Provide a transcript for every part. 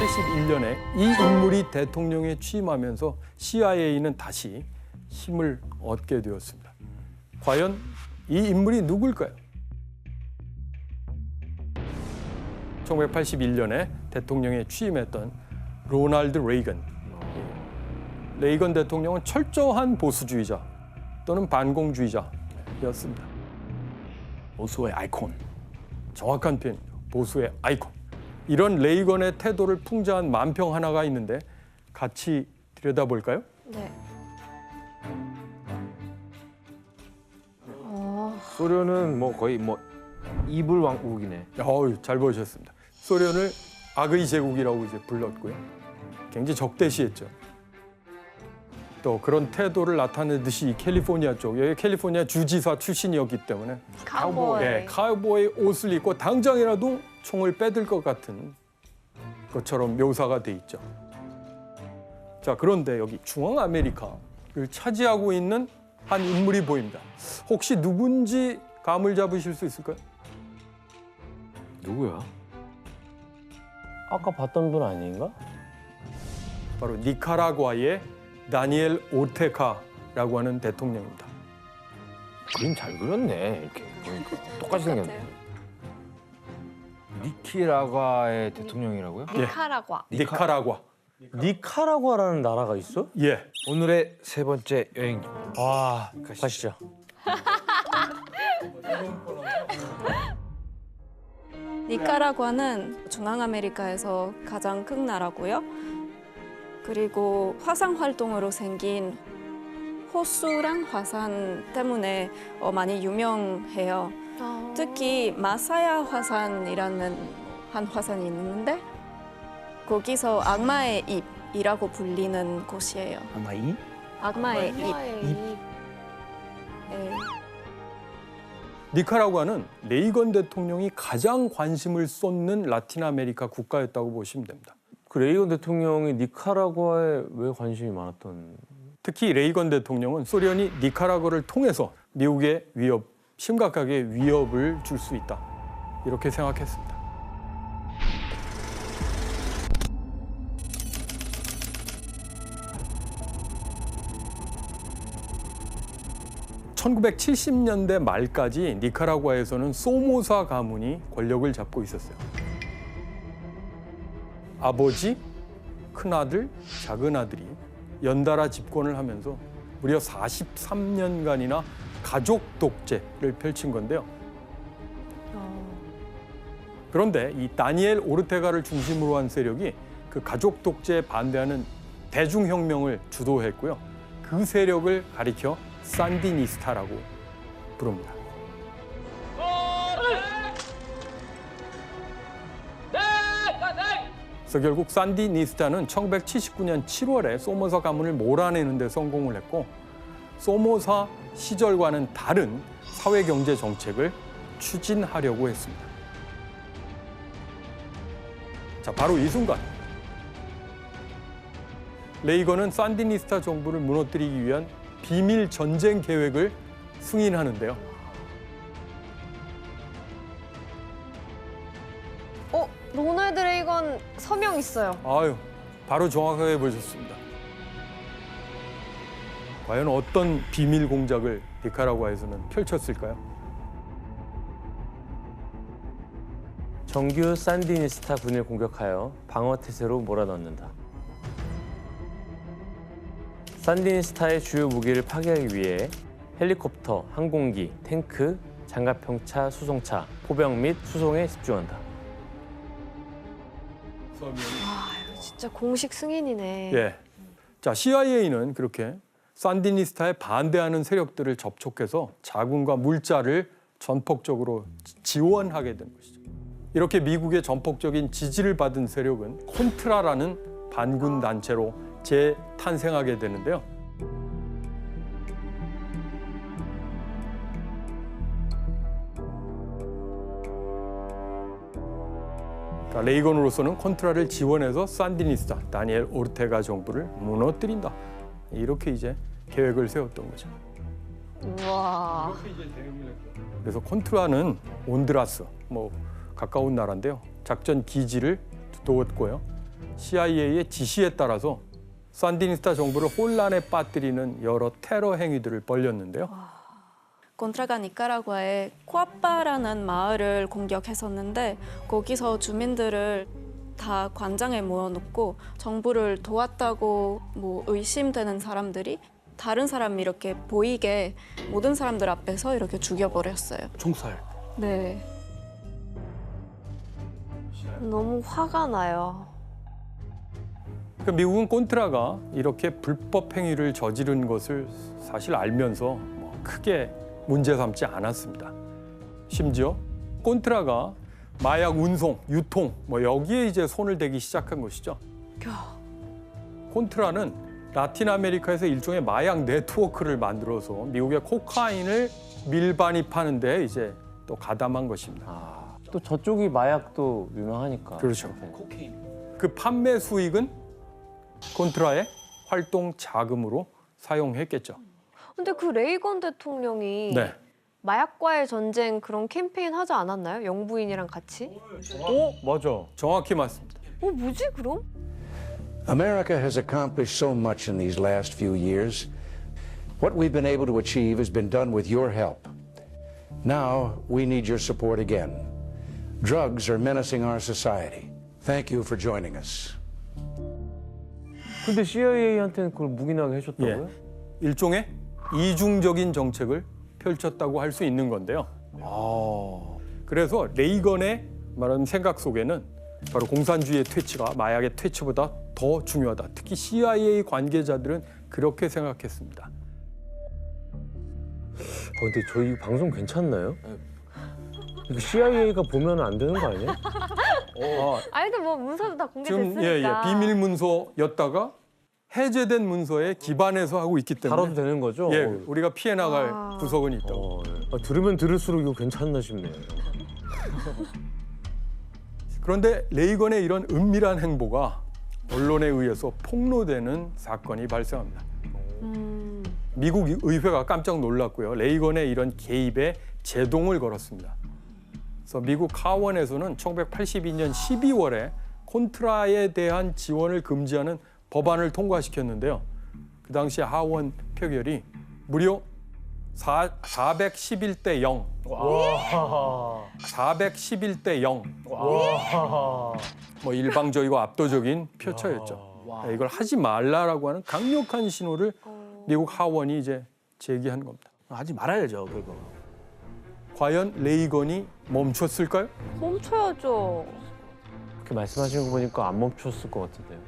1981년에 이 인물이 대통령에 취임하면서 CIA는 다시 힘을 얻게 되었습니다. 과연 이 인물이 누굴까요? 1981년에 대통령에 취임했던 로널드 레이건. 레이건 대통령은 철저한 보수주의자 또는 반공주의자였습니다. 보수의 아이콘. 정확한 표현이죠. 보수의 아이콘. 이런 레이건의 태도를 풍자한 만평 하나가 있는데 같이 들여다볼까요? 네. 소련은 뭐 거의 뭐 이불 왕국이네. 잘 보셨습니다. 소련을 악의 제국이라고 이제 불렀고요. 굉장히 적대시했죠. 또 그런 태도를 나타내듯이 캘리포니아 쪽, 여기 캘리포니아 주지사 출신이었기 때문에 카우보이. 카우보이 옷을 입고 당장이라도 총을 빼들 것 같은 것처럼 묘사가 돼 있죠. 자, 그런데 여기 중앙 아메리카를 차지하고 있는 한 인물이 보입니다. 혹시 누군지 감을 잡으실 수 있을까요? 누구야? 아까 봤던 분 아닌가? 바로 니카라과의 다니엘 오르테카라고 하는 대통령입니다. 그림 잘 그렸네. 이렇게 보니까 똑같이 생겼네. 똑같아요. 니키라과의 대통령이라고요? 니카라과. 니카라과. 니카라과라는 나라가 있어? 예. 오늘의 세 번째 여행. 와, 가시죠. 니카라과는 중앙아메리카에서 가장 큰 나라고요. 그리고 화산 활동으로 생긴 호수랑 화산 때문에 많이 유명해요. 특히 마사야 화산이라는 한 화산이 있는데 거기서 악마의 입이라고 불리는 곳이에요. 아마 이? 악마의 입. 네. 니카라과는 레이건 대통령이 가장 관심을 쏟는 라틴 아메리카 국가였다고 보시면 됩니다. 그 레이건 대통령이 니카라과에 왜 관심이 많았던? 특히 레이건 대통령은 소련이 니카라과를 통해서 미국에 심각하게 위협을 줄 수 있다. 이렇게 생각했습니다. (1970년대) 말까지 니카라과에서는 소모사 가문이 권력을 잡고 있었어요. 아버지, 큰아들, 작은아들이 연달아 집권을 하면서 무려 43년간이나 가족 독재를 펼친 건데요. 그런데 이 다니엘 오르테가를 중심으로 한 세력이 그 가족 독재에 반대하는 대중혁명을 주도했고요. 그 세력을 가리켜 산디니스타라고 부릅니다. 그래서 결국 산디니스타는 1979년 7월에 소모사 가문을 몰아내는 데 성공을 했고 소모사 시절과는 다른 사회경제 정책을 추진하려고 했습니다. 자, 바로 이 순간 레이건은 산디니스타 정부를 무너뜨리기 위한 비밀 전쟁 계획을 승인하는데요. 로널드 레이건 서명 있어요. 바로 정확하게 보셨습니다. 과연 어떤 비밀 공작을 니카라과에서는 펼쳤을까요? 정규 산디니스타 군을 공격하여 방어 태세로 몰아넣는다. 산디니스타의 주요 무기를 파괴하기 위해 헬리콥터, 항공기, 탱크, 장갑형차, 수송차, 포병 및 수송에 집중한다. 이거 진짜 공식 승인이네. 예. 자, CIA는 그렇게 산디니스타에 반대하는 세력들을 접촉해서 자금과 물자를 전폭적으로 지원하게 된 것이죠. 이렇게 미국의 전폭적인 지지를 받은 세력은 콘트라라는 반군 단체로 재탄생하게 되는데요. 레이건으로서는 콘트라를 지원해서 산디니스타, 다니엘 오르테가 정부를 무너뜨린다. 이렇게 이제 계획을 세웠던 거죠. 우와. 그래서 콘트라는 온드라스, 가까운 나라인데요. 작전 기지를 두었고요. CIA의 지시에 따라서 산디니스타 정부를 혼란에 빠뜨리는 여러 테러 행위들을 벌였는데요. 콘트라가 니카라과의 코아빠라는 마을을 공격했었는데 거기서 주민들을 다 광장에 모아놓고 정부를 도왔다고 뭐 의심되는 사람들이 다른 사람이 이렇게 보이게 모든 사람들 앞에서 이렇게 죽여버렸어요. 총살. 네. 너무 화가 나요. 그 미국은 콘트라가 이렇게 불법 행위를 저지른 것을 사실 알면서 뭐 크게 문제 삼지 않았습니다. 심지어 콘트라가 마약 운송, 유통 뭐 여기에 이제 손을 대기 시작한 것이죠. 콘트라는 라틴 아메리카에서 일종의 마약 네트워크를 만들어서 미국의 코카인을 밀반입 하는데 이제 또 가담한 것입니다. 아, 또 저쪽이 마약도 유명하니까. 그렇죠. 코케인. 그 판매 수익은 콘트라의 활동 자금으로 사용했겠죠. 근데 그 레이건 대통령이 네. 마약과의 전쟁 그런 캠페인 하지 않았나요? 영부인이랑 같이? 맞아. 정확히 맞습니다. 뭐지 그럼? America has accomplished so much in these last few years. What we've been able to achieve has been done with your help. Now we need your support again. Drugs are menacing our society. Thank you for joining us. 근데 CIA한테는 그걸 묵인하게 해줬다고요? 일종의 이중적인 정책을 펼쳤다고 할 수 있는 건데요. 그래서 레이건의 말하는 생각 속에는 바로 공산주의의 퇴치가 마약의 퇴치보다 더 중요하다. 특히 CIA 관계자들은 그렇게 생각했습니다. 근데 저희 방송 괜찮나요? 이거 CIA가 보면 안 되는 거 아니야? 아니 근데 뭐 문서도 다 지금 공개됐으니까. 비밀 문서였다가 해제된 문서에 기반해서 하고 있기 다뤄도 때문에 되는 거죠? 예, 우리가 피해 나갈 구석은 있다고. 들으면 들을수록 이거 괜찮나 싶네. 그런데 레이건의 이런 은밀한 행보가 언론에 의해서 폭로되는 사건이 발생합니다. 미국 의회가 깜짝 놀랐고요. 레이건의 이런 개입에 제동을 걸었습니다. 그래서 미국 하원에서는 1982년 12월에 콘트라에 대한 지원을 금지하는 법안을 통과시켰는데요. 그 당시 하원 표결이 무려 411대 0. 411대 0. 뭐 일방적이고 압도적인 표차였죠. 이걸 하지 말라라고 하는 강력한 신호를 미국 하원이 이제 제기한 겁니다. 하지 말아야죠, 그거. 과연 레이건이 멈췄을까요? 멈춰야죠. 그렇게 말씀하시는 거 보니까 안 멈췄을 것 같은데요.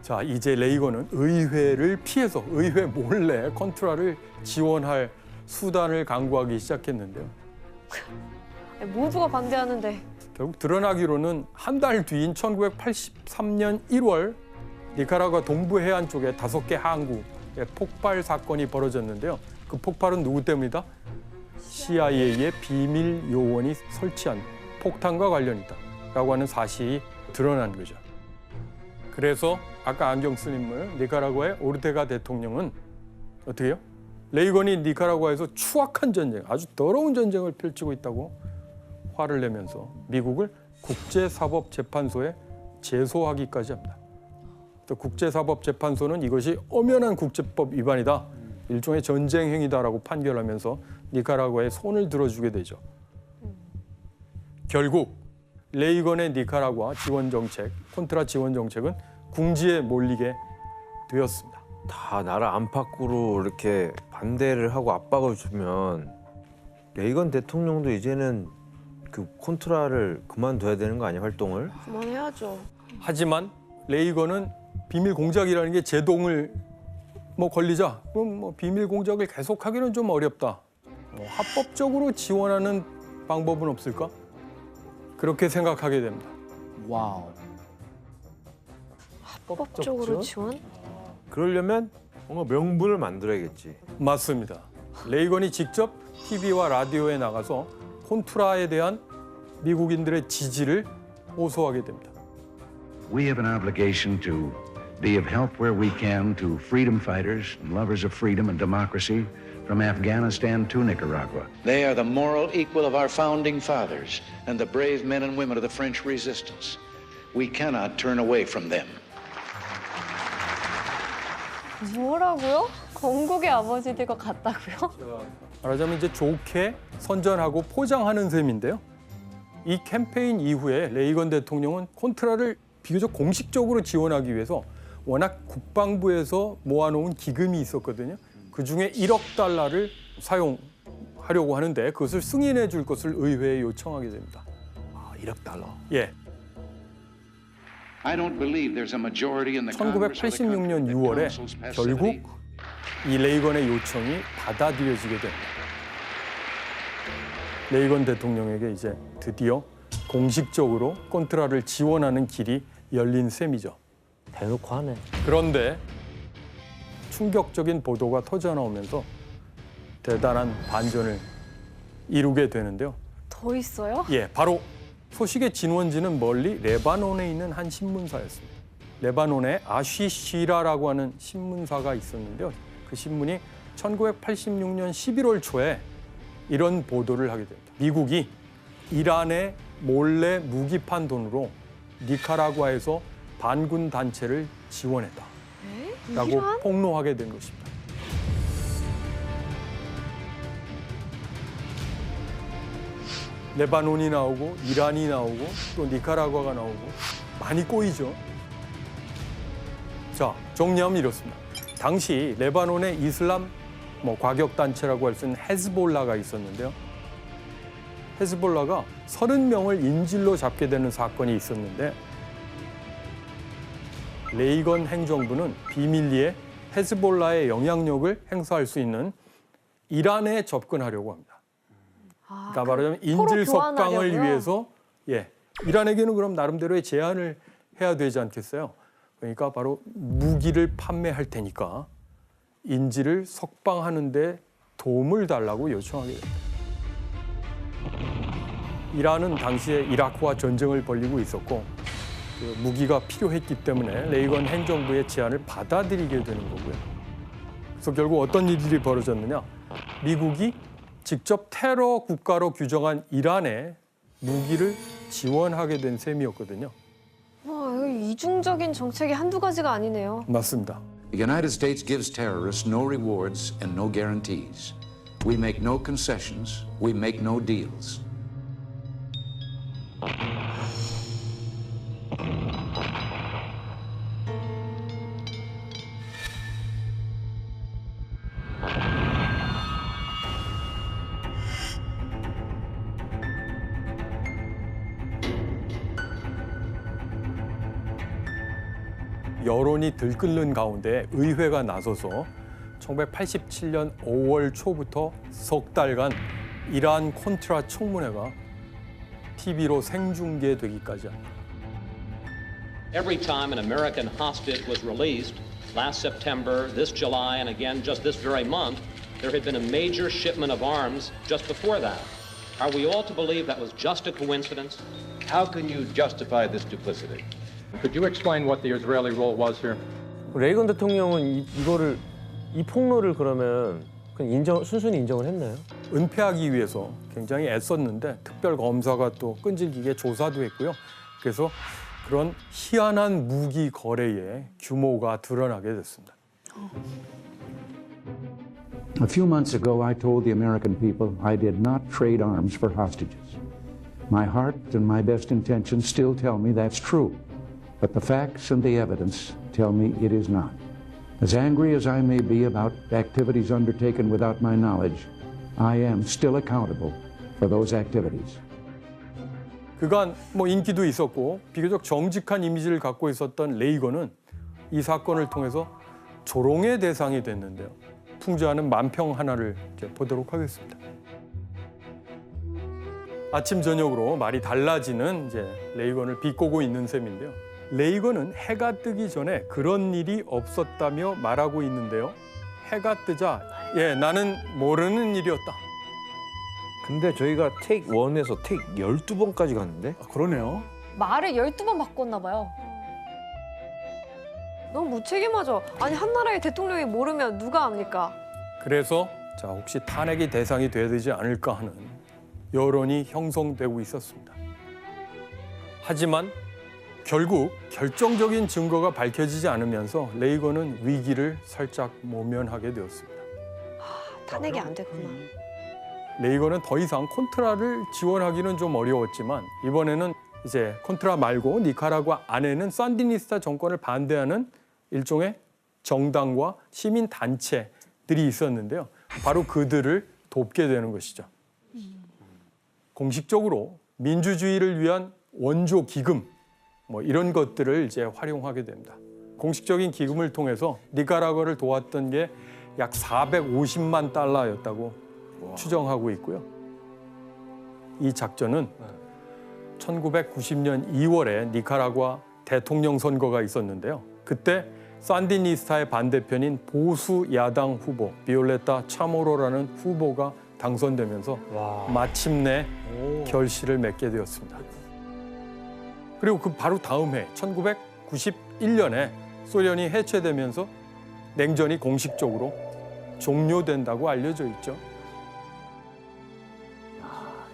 자, 이제 레이건은 의회를 피해서 의회 몰래 콘트라를 지원할 수단을 강구하기 시작했는데요. 아니, 모두가 반대하는데. 결국 드러나기로는 한 달 뒤인 1983년 1월 니카라과 동부 해안 쪽에 5개 항구에 폭발 사건이 벌어졌는데요. 그 폭발은 누구 때문이다? CIA의 비밀 요원이 설치한 폭탄과 관련이 있다라고 하는 사실이 드러난 거죠. 그래서 아까 안경 쓴 인물 니카라과의 오르테가 대통령은 어떻게 해요? 레이건이 니카라과에서 추악한 전쟁, 아주 더러운 전쟁을 펼치고 있다고 화를 내면서 미국을 국제사법재판소에 제소하기까지 합니다. 또 국제사법재판소는 이것이 엄연한 국제법 위반이다, 일종의 전쟁 행위다라고 판결하면서 니카라과에 손을 들어주게 되죠. 결국 레이건의 니카라과 지원 정책, 콘트라 지원 정책은 궁지에 몰리게 되었습니다. 다 나라 안팎으로 이렇게 반대를 하고 압박을 주면 레이건 대통령도 이제는 그 콘트라를 그만둬야 되는 거 아니야, 활동을? 그만해야죠. 하지만 레이건은 비밀 공작이라는 게 제동을 걸리자 그럼 비밀 공작을 계속하기는 좀 어렵다. 합법적으로 지원하는 방법은 없을까? 그렇게 생각하게 됩니다. 와우. 합법적으로 지원? 그러려면 뭔가 명분을 만들어야겠지. 맞습니다. 레이건이 직접 TV와 라디오에 나가서 콘트라에 대한 미국인들의 지지를 호소하게 됩니다. We have an obligation to be of help where we can to freedom fighters and lovers of freedom and democracy from Afghanistan to Nicaragua. They are the moral equal of our founding fathers and the brave men and women of the French resistance. We cannot turn away from them. 뭐라고요? 건국의 아버지들과 같다고요? 말하자면 이제 좋게 선전하고 포장하는 셈인데요. 이 캠페인 이후에 레이건 대통령은 콘트라를 비교적 공식적으로 지원하기 위해서 워낙 국방부에서 모아놓은 기금이 있었거든요. 그중에 1억 달러를 사용하려고 하는데 그것을 승인해 줄 것을 의회에 요청하게 됩니다. 아, 1억 달러. 예, I don't believe there's a majority in the Congress or the 1986년 country that 6월에 counsels passivity. 결국 이 레이건의 요청이 받아들여지게 됩니다. 레이건 대통령에게 이제 드디어 공식적으로 콘트라를 지원하는 길이 열린 셈이죠. 대놓고 하네. 그런데 충격적인 보도가 터져 나오면서 대단한 반전을 이루게 되는데요. 더 있어요? 예, 바로 소식의 진원지는 멀리 레바논에 있는 한 신문사였습니다. 레바논에 아쉬 시라라고 하는 신문사가 있었는데요. 그 신문이 1986년 11월 초에 이런 보도를 하게 됩니다. 미국이 이란에 몰래 무기판 돈으로 니카라과에서 반군 단체를 지원했다. 라고 이란? 폭로하게 된 것입니다. 레바논이 나오고 이란이 나오고 또 니카라과가 나오고 많이 꼬이죠. 자, 정리하면 이렇습니다. 당시 레바논의 이슬람 과격 단체라고 할 수 있는 헤즈볼라가 있었는데요. 헤즈볼라가 30명을 인질로 잡게 되는 사건이 있었는데 레이건 행정부는 비밀리에 헤즈볼라의 영향력을 행사할 수 있는 이란에 접근하려고 합니다. 그러니까 말하자면 인질 석방을 교환하려고요? 위해서 이란에게는 그럼 나름대로의 제한을 해야 되지 않겠어요? 그러니까 바로 무기를 판매할 테니까 인질을 석방하는 데 도움을 달라고 요청하게 됩니다. 이란은 당시에 이라크와 전쟁을 벌이고 있었고 그 무기가 필요했기 때문에 레이건 행정부의 제안을 받아들이게 되는 거고요. 그래서 결국 어떤 일들이 벌어졌느냐? 미국이 직접 테러 국가로 규정한 이란에 무기를 지원하게 된 셈이었거든요. 와, 이거 이중적인 정책이 한두 가지가 아니네요. 맞습니다. The United States gives terrorists no rewards and no guarantees. We make no concessions. We make no deals. 여론이 들끓는 가운데 의회가 나서서 1987년 5월 초부터 석 달간 이란 콘트라 청문회가 TV로 생중계되기까지 합니다. Every time an American hostage was released, last September, this July, and again just this very month, there had been a major shipment of arms just before that. Are we all to believe that was just a coincidence? How can you justify this duplicity? Could you explain what the Israeli role was here? 레이건 대통령은 이 폭로를 그러면 그냥 순순히 인정을 했나요? 은폐하기 위해서 굉장히 애썼는데 특별 검사가 또 끈질기게 조사도 했고요. 그래서 그런 희한한 무기 거래의 규모가 드러나게 됐습니다. A few months ago, I told the American people I did not trade arms for hostages. My heart and my best intentions still tell me that's true, but the facts and the evidence tell me it is not. As angry as I may be about activities undertaken without my knowledge, I am still accountable for those activities. 그간 인기도 있었고 비교적 정직한 이미지를 갖고 있었던 레이건은 이 사건을 통해서 조롱의 대상이 됐는데요. 풍자하는 만평 하나를 이제 보도록 하겠습니다. 아침 저녁으로 말이 달라지는 이제 레이건을 비꼬고 있는 셈인데요. 레이건은 해가 뜨기 전에 그런 일이 없었다며 말하고 있는데요. 해가 뜨자 나는 모르는 일이었다. 근데 저희가 테이크 1에서 테이크 12번까지 갔는데? 아, 그러네요. 말을 12번 바꿨나 봐요. 너무 무책임하죠. 아니, 한 나라의 대통령이 모르면 누가 압니까? 그래서 혹시 탄핵의 대상이 돼야 되지 않을까 하는 여론이 형성되고 있었습니다. 하지만 결국 결정적인 증거가 밝혀지지 않으면서 레이건은 위기를 살짝 모면하게 되었습니다. 탄핵이 안 됐구나. 레이건은 더 이상 콘트라를 지원하기는 좀 어려웠지만 이번에는 이제 콘트라 말고 니카라과 안에는 산디니스타 정권을 반대하는 일종의 정당과 시민 단체들이 있었는데요. 바로 그들을 돕게 되는 것이죠. 공식적으로 민주주의를 위한 원조 기금 뭐 이런 것들을 이제 활용하게 됩니다. 공식적인 기금을 통해서 니카라과를 도왔던 게 약 450만 달러였다고 추정하고 있고요. 이 작전은 1990년 2월에 니카라과 대통령 선거가 있었는데요. 그때 산디니스타의 반대편인 보수 야당 후보 비올레타 차모로라는 후보가 당선되면서 마침내 결실을 맺게 되었습니다. 그리고 그 바로 다음 해 1991년에 소련이 해체되면서 냉전이 공식적으로 종료된다고 알려져 있죠.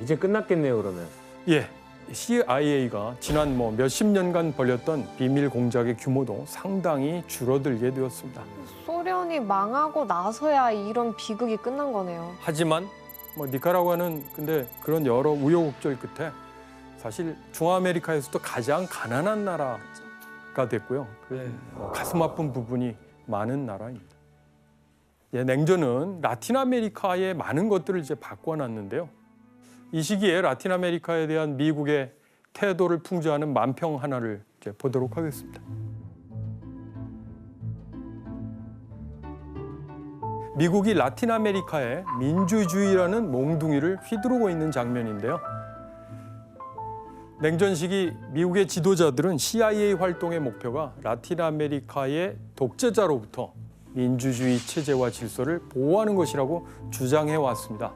이제 끝났겠네요, 그러면. 예, CIA가 지난 몇십 년간 벌였던 비밀 공작의 규모도 상당히 줄어들게 되었습니다. 소련이 망하고 나서야 이런 비극이 끝난 거네요. 하지만 니카라과는 근데 그런 여러 우여곡절 끝에 사실 중아메리카에서도 가장 가난한 나라가 됐고요. 가슴 아픈 부분이 많은 나라입니다. 예, 냉전은 라틴 아메리카의 많은 것들을 이제 바꿔놨는데요. 이 시기에 라틴 아메리카에 대한 미국의 태도를 풍자하는 만평 하나를 이제 보도록 하겠습니다. 미국이 라틴 아메리카에 민주주의라는 몽둥이를 휘두르고 있는 장면인데요. 냉전 시기 미국의 지도자들은 CIA 활동의 목표가 라틴 아메리카의 독재자로부터 민주주의 체제와 질서를 보호하는 것이라고 주장해 왔습니다.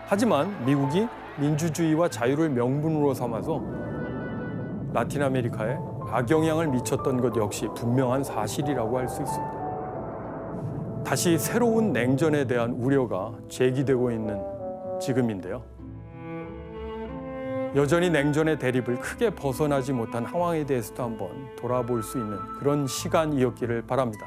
하지만 미국이 민주주의와 자유를 명분으로 삼아서 라틴 아메리카에 악영향을 미쳤던 것 역시 분명한 사실이라고 할 수 있습니다. 다시 새로운 냉전에 대한 우려가 제기되고 있는 지금인데요. 여전히 냉전의 대립을 크게 벗어나지 못한 상황에 대해서도 한번 돌아볼 수 있는 그런 시간이었기를 바랍니다.